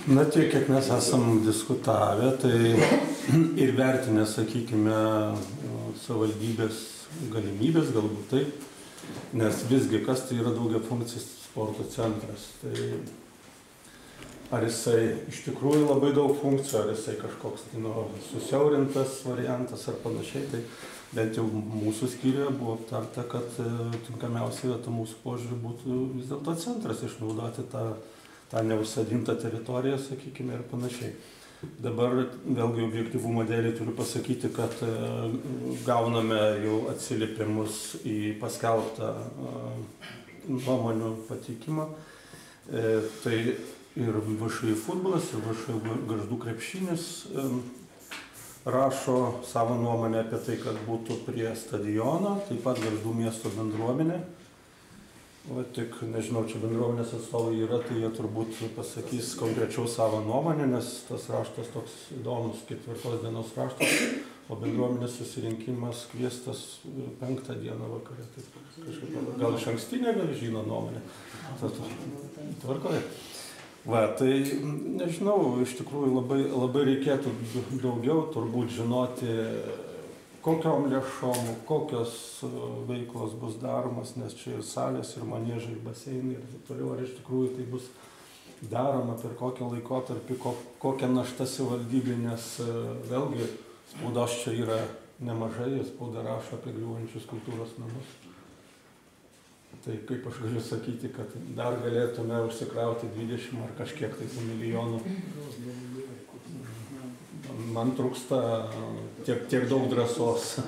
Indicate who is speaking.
Speaker 1: Na tiek, kiek mes esam diskutavę, tai ir vertinę, sakykime, savivaldybės galimybės, galbūt taip, nes visgi kas tai yra daugiafunkcis sporto centras. Tai ar jisai iš tikrųjų labai daug funkcijų, ar jisai kažkoks susiaurintas variantas ar panašiai, tai bent jau mūsų skyriuje buvo aptarta, kad tinkamiausia vieta mūsų požiūrį būtų vis dėlto centras, išnaudoti tą neužsodintą teritoriją, sakykime, ir panašiai. Dabar vėlgi objektyvumo dėlį turiu pasakyti, kad gauname jau atsiliepimus į paskelbtą nuomonių pateikimą. Tai ir VŠI futbolas, ir VŠI Gargždų krepšinis rašo savo nuomonę apie tai, kad būtų prie stadiono, taip pat Gargždų miesto bendruomenė. O tik, nežinau, čia bendruomenės atstovai yra, tai jie turbūt pasakys konkrečiau savo nuomonę, nes tas raštas toks įdomus 4 dienos raštas, o bendruomenės susirinkimas kviestas 5 dieną vakare. Tai gal iš ankstinė, gal žino nuomonę. Tvarkoje. Va, tai nežinau, iš tikrųjų labai reikėtų daugiau turbūt žinoti, kokiom lėšom, kokios veiklos bus daromas, nes čia ir salės, ir maniežai, ir baseinai, ir taip toliau, ar iš tikrųjų tai bus daroma per kokį laikotarpį, kokią naštą savivaldybė, nes vėlgi spaudos čia yra nemažai, spauda rašo apie griūvančius kultūros namus. Tai kaip aš galiu sakyti, kad dar galėtume užsikrauti 20 ar kažkiek tai milijonų. Man trūksta tiek daug drąsos.